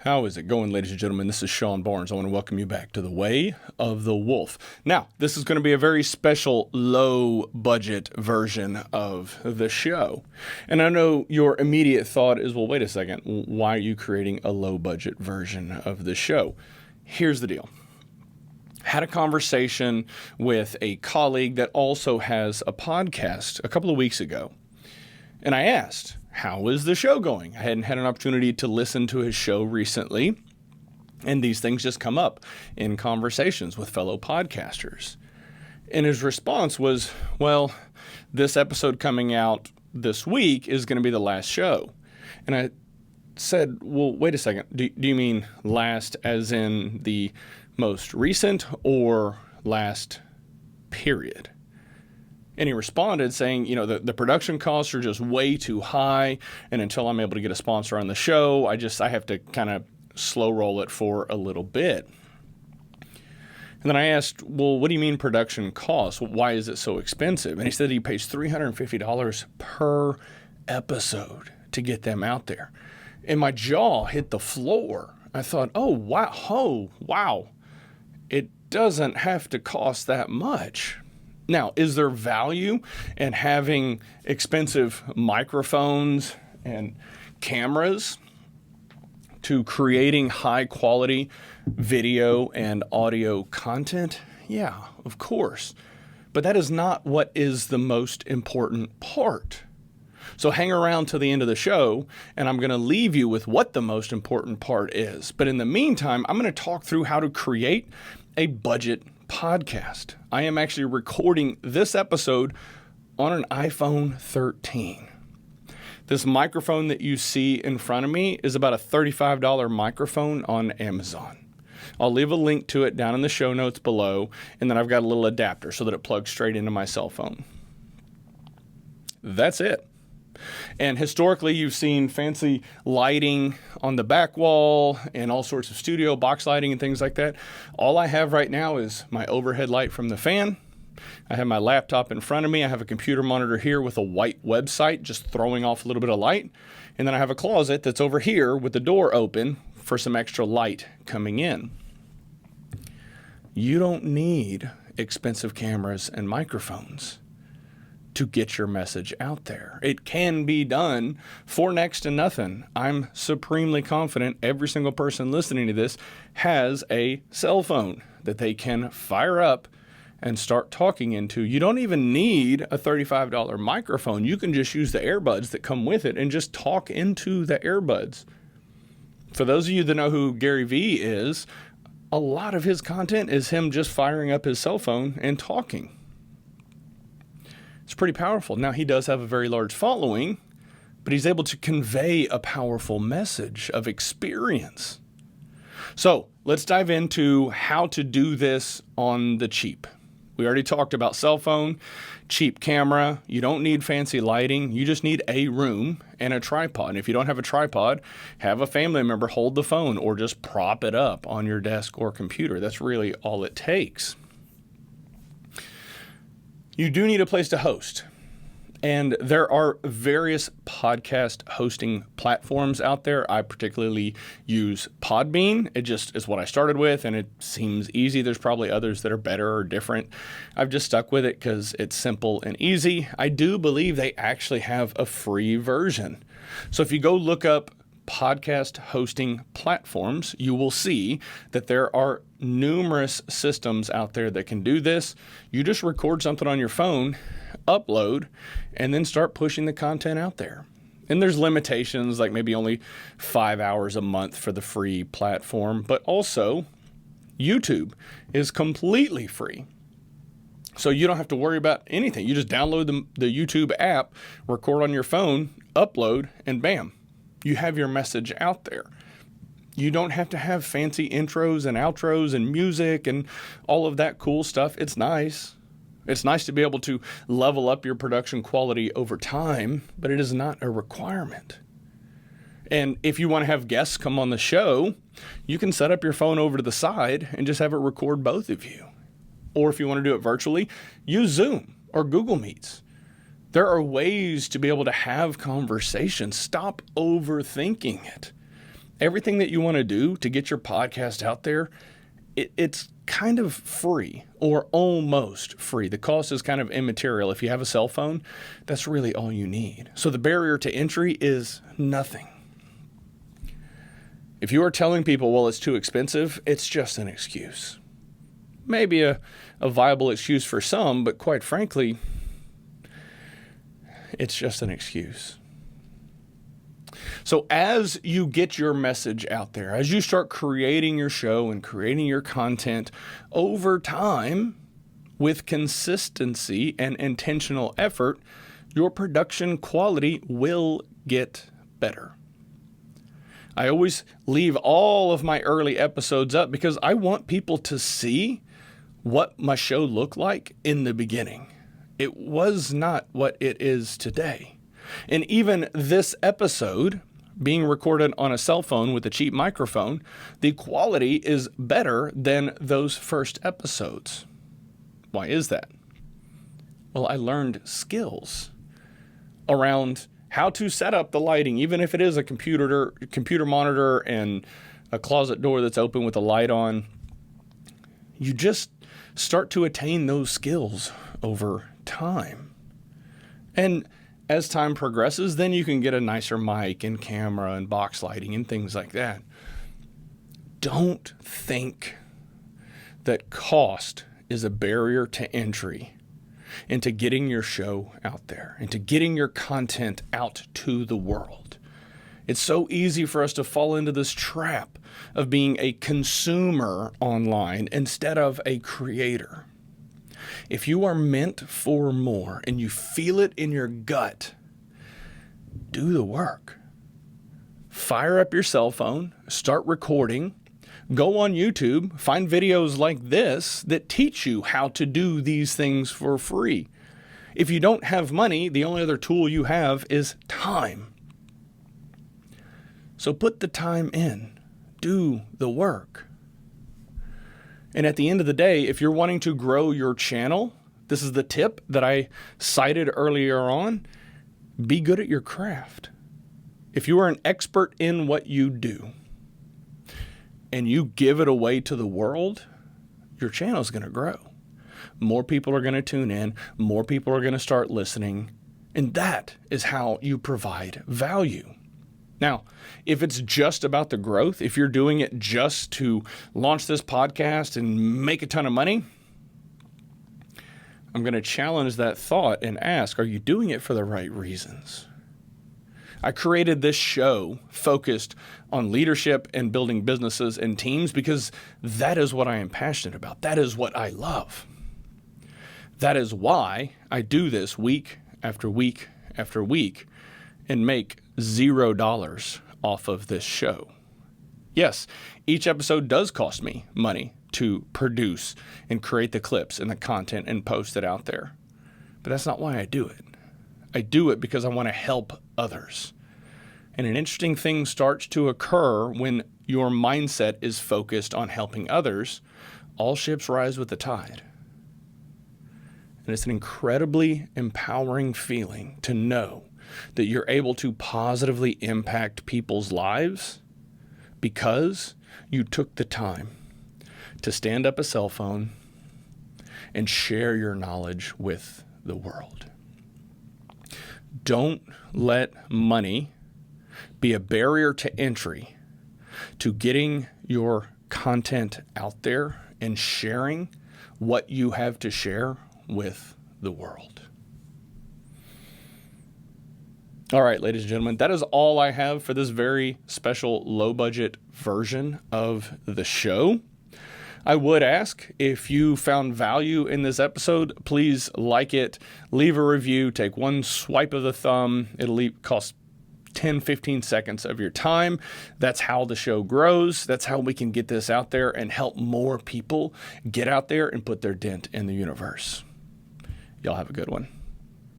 How is it going, ladies and gentlemen? This is Sean Barnes. I want to welcome you back to the Way of the Wolf. Now, this is going to be a very special low-budget version of the show. And I know your immediate thought is, well, wait a second. Why are you creating a low-budget version of the show? Here's the deal. Had a conversation with a colleague that also has a podcast a couple of weeks ago. And I asked, how is the show going? I hadn't had an opportunity to listen to his show recently, and these things just come up in conversations with fellow podcasters. And his response was, well, this episode coming out this week is going to be the last show. And I said, well, wait a second. Do you mean last as in the most recent or last period? And he responded saying, the production costs are just way too high. And until I'm able to get a sponsor on the show, I have to kind of slow roll it for a little bit. And then I asked, well, what do you mean production costs? Why is it so expensive? And he said he pays $350 per episode to get them out there. And my jaw hit the floor. I thought, oh, wow. It doesn't have to cost that much. Now, is there value in having expensive microphones and cameras to creating high quality video and audio content? Yeah, of course. But that is not what is the most important part. So hang around to the end of the show, and I'm going to leave you with what the most important part is. But in the meantime, I'm going to talk through how to create a budget podcast. I am actually recording this episode on an iPhone 13. This microphone that you see in front of me is about a $35 microphone on Amazon. I'll leave a link to it down in the show notes below, and then I've got a little adapter so that it plugs straight into my cell phone. That's it. And historically, you've seen fancy lighting on the back wall and all sorts of studio box lighting and things like that. All I have right now is my overhead light from the fan. I have my laptop in front of me. I have a computer monitor here with a white website just throwing off a little bit of light. And then I have a closet that's over here with the door open for some extra light coming in. You don't need expensive cameras and microphones to get your message out there. It can be done for next to nothing. I'm supremely confident every single person listening to this has a cell phone that they can fire up and start talking into. You don't even need a $35 microphone. You can just use the earbuds that come with it and just talk into the earbuds. For those of you that know who Gary Vee is, a lot of his content is him just firing up his cell phone and talking. It's pretty powerful. Now, he does have a very large following, but he's able to convey a powerful message of experience. So let's dive into how to do this on the cheap. We already talked about cell phone, cheap camera. You don't need fancy lighting. You just need a room and a tripod. And if you don't have a tripod, have a family member hold the phone or just prop it up on your desk or computer. That's really all it takes. You do need a place to host, and there are various podcast hosting platforms out there. I particularly use Podbean. It just is what I started with, and it seems easy. There's probably others that are better or different. I've just stuck with it because it's simple and easy. I do believe they actually have a free version. So if you go look up podcast hosting platforms, you will see that there are numerous systems out there that can do this. You just record something on your phone, upload, and then start pushing the content out there. And there's limitations, like maybe only 5 hours a month for the free platform, but also YouTube is completely free. So you don't have to worry about anything. You just download the YouTube app, record on your phone, upload, and bam, you have your message out there. You don't have to have fancy intros and outros and music and all of that cool stuff. It's nice. It's nice to be able to level up your production quality over time, but it is not a requirement. And if you want to have guests come on the show, you can set up your phone over to the side and just have it record both of you. Or if you want to do it virtually, use Zoom or Google Meets. There are ways to be able to have conversations. Stop overthinking it. everything that you want to do to get your podcast out there, it's kind of free or almost free. The cost is kind of immaterial. If you have a cell phone, that's really all you need. So the barrier to entry is nothing. If you are telling people, well, it's too expensive, it's just an excuse. Maybe a viable excuse for some, but quite frankly, it's just an excuse. So as you get your message out there, as you start creating your show and creating your content over time with consistency and intentional effort, your production quality will get better. I always leave all of my early episodes up because I want people to see what my show looked like in the beginning. It was not what it is today. And even this episode, being recorded on a cell phone with a cheap microphone, the quality is better than those first episodes. Why is that? Well, I learned skills around how to set up the lighting, even if it is a computer monitor and a closet door that's open with a light on. You just start to attain those skills over time. And as time progresses, then you can get a nicer mic and camera and box lighting and things like that. Don't think that cost is a barrier to entry into getting your show out there, into getting your content out to the world. It's so easy for us to fall into this trap of being a consumer online instead of a creator. If you are meant for more and you feel it in your gut, do the work. Fire up your cell phone, start recording, go on YouTube, find videos like this that teach you how to do these things for free. If you don't have money, the only other tool you have is time. So put the time in, do the work. And at the end of the day, if you're wanting to grow your channel, this is the tip that I cited earlier on, be good at your craft. If you are an expert in what you do and you give it away to the world, your channel is going to grow. More people are going to tune in, more people are going to start listening, and that is how you provide value. Now, if it's just about the growth, if you're doing it just to launch this podcast and make a ton of money, I'm going to challenge that thought and ask, are you doing it for the right reasons? I created this show focused on leadership and building businesses and teams because that is what I am passionate about. That is what I love. That is why I do this week after week after week and make $0 off of this show. Yes, each episode does cost me money to produce and create the clips and the content and post it out there. But that's not why I do it. I do it because I want to help others. And an interesting thing starts to occur when your mindset is focused on helping others. All ships rise with the tide. And it's an incredibly empowering feeling to know that you're able to positively impact people's lives because you took the time to stand up a cell phone and share your knowledge with the world. Don't let money be a barrier to entry to getting your content out there and sharing what you have to share with the world. All right, ladies and gentlemen, that is all I have for this very special low-budget version of the show. I would ask if you found value in this episode, please like it, leave a review, take one swipe of the thumb. It'll cost 10, 15 seconds of your time. That's how the show grows. That's how we can get this out there and help more people get out there and put their dent in the universe. Y'all have a good one.